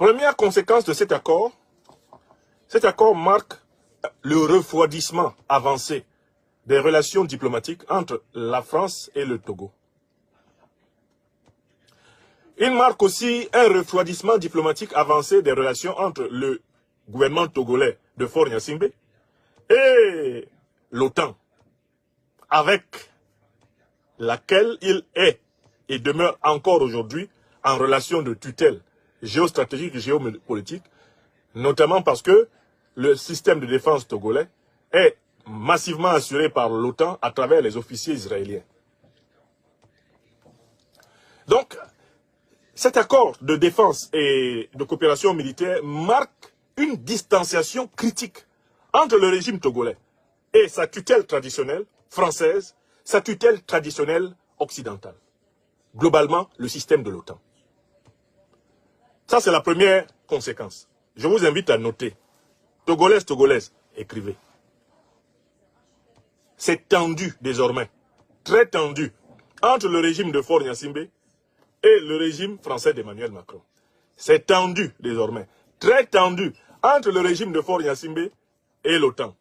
Première conséquence de cet accord marque le refroidissement avancé des relations diplomatiques entre la France et le Togo. Il marque aussi un refroidissement diplomatique avancé des relations entre le gouvernement togolais de Faure Gnassingbé et l'OTAN, avec laquelle il est et demeure encore aujourd'hui en relation de tutelle géostratégique et géopolitique, notamment parce que le système de défense togolais est massivement assuré par l'OTAN à travers les officiers israéliens. Donc, cet accord de défense et de coopération militaire marque une distanciation critique entre le régime togolais et sa tutelle traditionnelle française, sa tutelle traditionnelle occidentale. Globalement, le système de l'OTAN. Ça, c'est la première conséquence. Je vous invite à noter. Togolaise, écrivez. C'est tendu désormais, très tendu, entre le régime de Faure Gnassingbé et le régime français d'Emmanuel Macron. C'est tendu désormais, très tendu, entre le régime de Faure Gnassingbé et l'OTAN.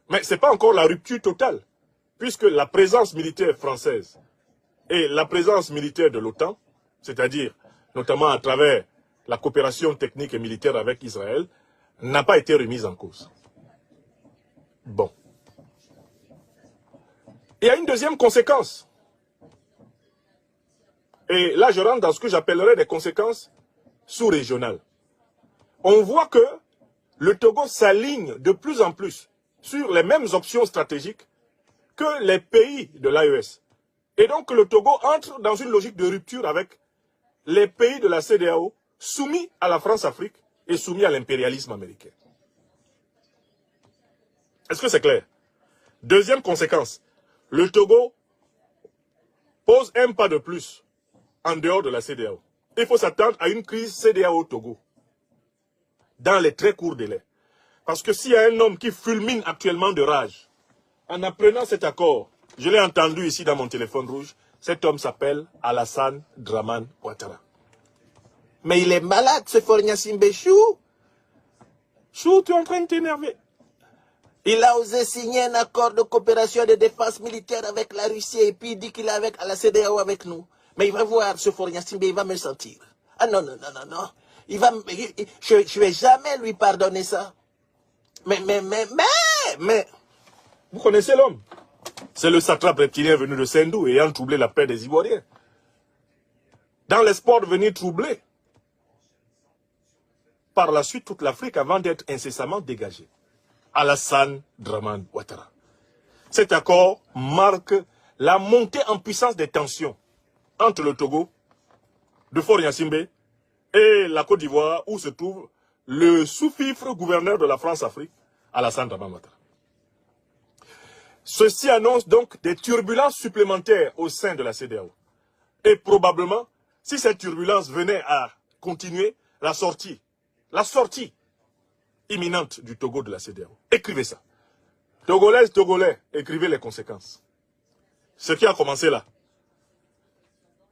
Mais ce n'est pas encore la rupture totale, puisque la présence militaire française et la présence militaire de l'OTAN, c'est-à-dire notamment à travers la coopération technique et militaire avec Israël, n'a pas été remise en cause. Bon. Il y a une deuxième conséquence. Et là, je rentre dans ce que j'appellerais des conséquences sous-régionales. On voit que le Togo s'aligne de plus en plus sur les mêmes options stratégiques que les pays de l'AES. Et donc le Togo entre dans une logique de rupture avec les pays de la CEDEAO soumis à la France-Afrique et soumis à l'impérialisme américain. Est-ce que c'est clair? Deuxième conséquence, le Togo pose un pas de plus en dehors de la CEDEAO. Il faut s'attendre à une crise CEDEAO-Togo dans les très courts délais. Parce que s'il y a un homme qui fulmine actuellement de rage, en apprenant cet accord, je l'ai entendu ici dans mon téléphone rouge, cet homme s'appelle Alassane Dramane Ouattara. Mais il est malade, ce Faure Gnassingbé. Chou, tu es en train de t'énerver. il a osé signer un accord de coopération de défense militaire avec la Russie et puis il dit qu'il est avec à la CEDEAO avec nous. Mais il va voir ce Faure Gnassingbé, il va me le sentir. Ah non. Je vais jamais lui pardonner ça. Mais. Vous connaissez l'homme? C'est le satrape reptilien venu de Sendou ayant troublé la paix des Ivoiriens. Dans l'espoir de venir troubler par la suite toute l'Afrique avant d'être incessamment dégagé. Alassane Dramane Ouattara. Cet accord marque la montée en puissance des tensions entre le Togo, de Faure Gnassingbé, et la Côte d'Ivoire, où se trouve le sous-fifre gouverneur de la France-Afrique, Alassane Dramane Ouattara. Ceci annonce donc des turbulences supplémentaires au sein de la CEDEAO. Et probablement, si cette turbulence venait à continuer, la sortie imminente du Togo de la CEDEAO. Écrivez ça. Togolaises, Togolais, écrivez les conséquences. Ce qui a commencé là,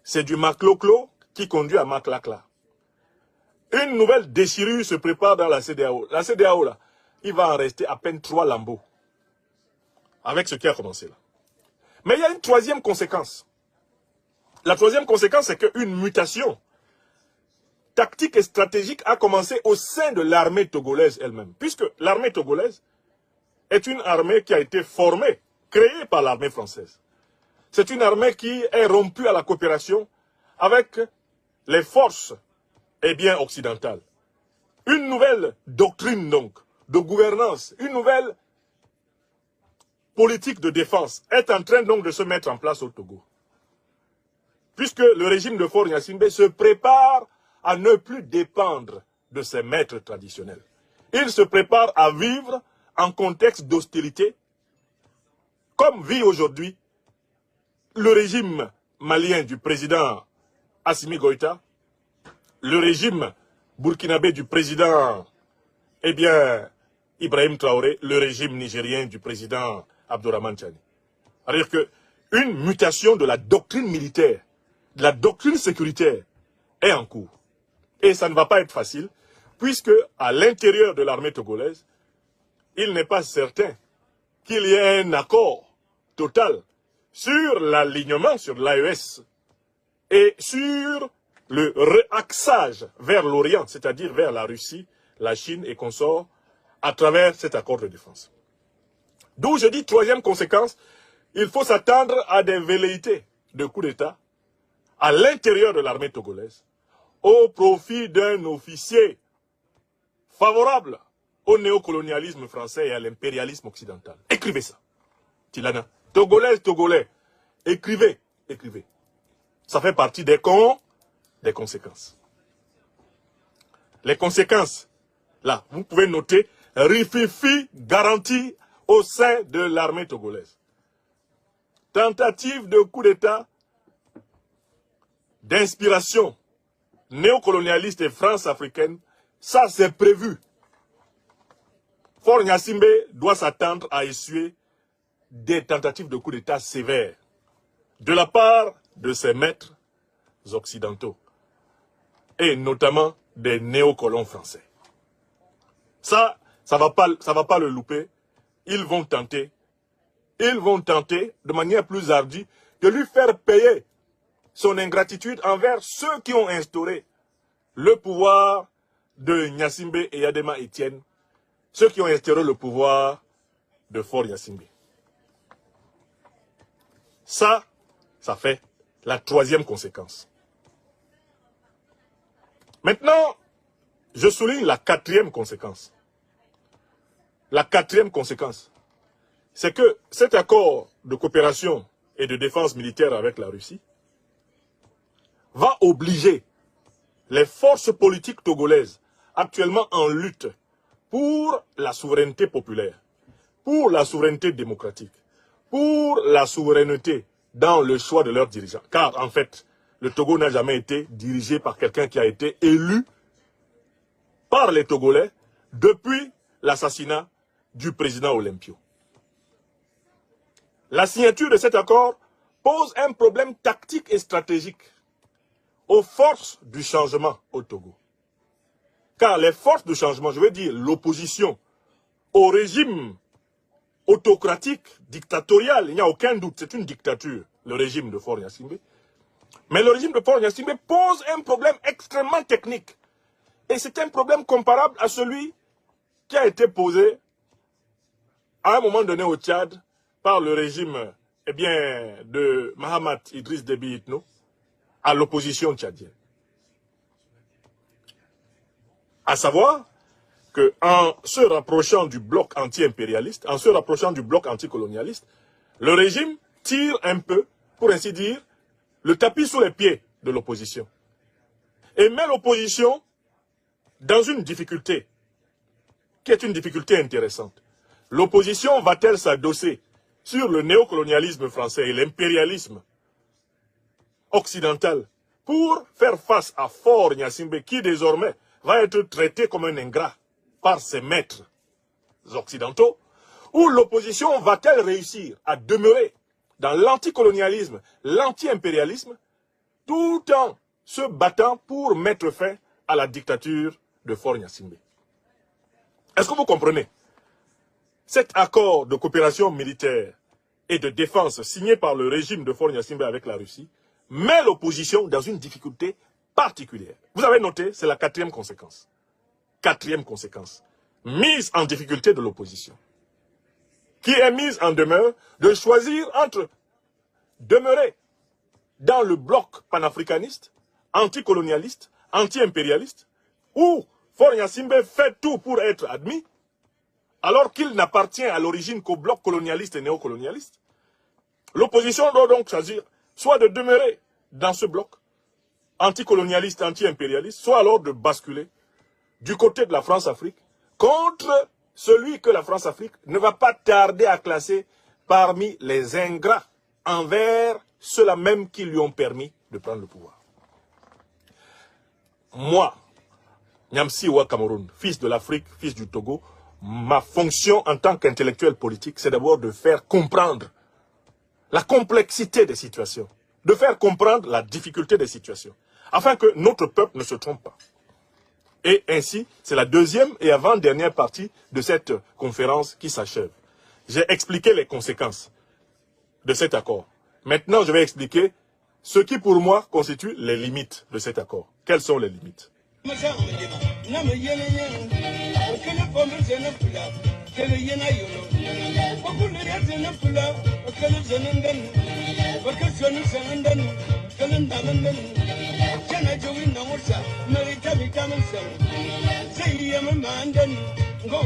c'est du maclo-clo qui conduit à maclacla. Une nouvelle déchirure se prépare dans la CEDEAO. La CEDEAO, là, il va en rester à peine 3 lambeaux. Avec ce qui a commencé là. Mais il y a une troisième conséquence. La troisième conséquence, c'est qu'une mutation tactique et stratégique a commencé au sein de l'armée togolaise elle-même. Puisque l'armée togolaise est une armée qui a été formée, créée par l'armée française. C'est une armée qui est rompue à la coopération avec les forces occidentales. Une nouvelle doctrine donc, de gouvernance, une nouvelle politique de défense est en train donc de se mettre en place au Togo. Puisque le régime de Faure Gnassingbé se prépare à ne plus dépendre de ses maîtres traditionnels. Il se prépare à vivre en contexte d'hostilité, comme vit aujourd'hui le régime malien du président Assimi Goïta, le régime burkinabé du président Ibrahim Traoré, le régime nigérien du président Abdourahmane Tchani. C'est-à-dire qu'une mutation de la doctrine militaire la doctrine sécuritaire est en cours. Et ça ne va pas être facile, puisque à l'intérieur de l'armée togolaise, il n'est pas certain qu'il y ait un accord total sur l'alignement sur l'AES et sur le réaxage vers l'Orient, c'est-à-dire vers la Russie, la Chine et consorts, à travers cet accord de défense. D'où je dis, troisième conséquence, il faut s'attendre à des velléités de coup d'État à l'intérieur de l'armée togolaise, au profit d'un officier favorable au néocolonialisme français et à l'impérialisme occidental. Écrivez ça. Tilana. Togolais, Togolais. Écrivez, écrivez. Ça fait partie des conséquences. Les conséquences, là, vous pouvez noter, rififi garantie au sein de l'armée togolaise. Tentative de coup d'État d'inspiration néocolonialiste et france-africaine, ça c'est prévu. Faure Gnassingbé doit s'attendre à essuyer des tentatives de coup d'État sévères de la part de ses maîtres occidentaux et notamment des néocolons français. Ça va pas le louper. Ils vont tenter de manière plus ardue de lui faire payer son ingratitude envers ceux qui ont instauré le pouvoir de Gnassingbé et Yadema Étienne, ceux qui ont instauré le pouvoir de Faure Gnassingbé. Ça fait la troisième conséquence. Maintenant, je souligne la quatrième conséquence. La quatrième conséquence, c'est que cet accord de coopération et de défense militaire avec la Russie va obliger les forces politiques togolaises actuellement en lutte pour la souveraineté populaire, pour la souveraineté démocratique, pour la souveraineté dans le choix de leurs dirigeants. Car en fait, le Togo n'a jamais été dirigé par quelqu'un qui a été élu par les Togolais depuis l'assassinat du président Olympio. La signature de cet accord pose un problème tactique et stratégique aux forces du changement au Togo. Car les forces du changement, je veux dire l'opposition au régime autocratique, dictatorial, il n'y a aucun doute, c'est une dictature, le régime de Faure Gnassingbé. Mais le régime de Faure Gnassingbé pose un problème extrêmement technique. Et c'est un problème comparable à celui qui a été posé à un moment donné au Tchad par le régime de Mahamat Idriss Déby Itno à l'opposition tchadienne. À savoir qu'en se rapprochant du bloc anti-impérialiste, en se rapprochant du bloc anticolonialiste, le régime tire un peu, pour ainsi dire, le tapis sous les pieds de l'opposition. Et met l'opposition dans une difficulté, qui est une difficulté intéressante. L'opposition va-t-elle s'adosser sur le néocolonialisme français et l'impérialisme occidental pour faire face à Faure Gnassingbé qui désormais va être traité comme un ingrat par ses maîtres occidentaux, ou l'opposition va-t-elle réussir à demeurer dans l'anticolonialisme, l'anti-impérialisme, tout en se battant pour mettre fin à la dictature de Faure Gnassingbé? Est-ce que vous comprenez? Cet accord de coopération militaire et de défense signé par le régime de Faure Gnassingbé avec la Russie met l'opposition dans une difficulté particulière. Vous avez noté, c'est la quatrième conséquence. Quatrième conséquence. Mise en difficulté de l'opposition. Qui est mise en demeure de choisir entre demeurer dans le bloc panafricaniste, anticolonialiste, anti-impérialiste, où Faure Gnassingbé fait tout pour être admis, alors qu'il n'appartient à l'origine qu'au bloc colonialiste et néocolonialiste. L'opposition doit donc choisir soit de demeurer dans ce bloc anticolonialiste, anti-impérialiste, soit alors de basculer du côté de la France-Afrique contre celui que la France-Afrique ne va pas tarder à classer parmi les ingrats envers ceux-là même qui lui ont permis de prendre le pouvoir. Moi, Nyamsi Wa Cameroun, fils de l'Afrique, fils du Togo, ma fonction en tant qu'intellectuel politique, c'est d'abord de faire comprendre la complexité des situations de faire comprendre la difficulté des situations, afin que notre peuple ne se trompe pas. Et ainsi, c'est la deuxième et avant-dernière partie de cette conférence qui s'achève. J'ai expliqué les conséquences de cet accord. Maintenant, je vais expliquer ce qui, pour moi, constitue les limites de cet accord. Quelles sont les limites?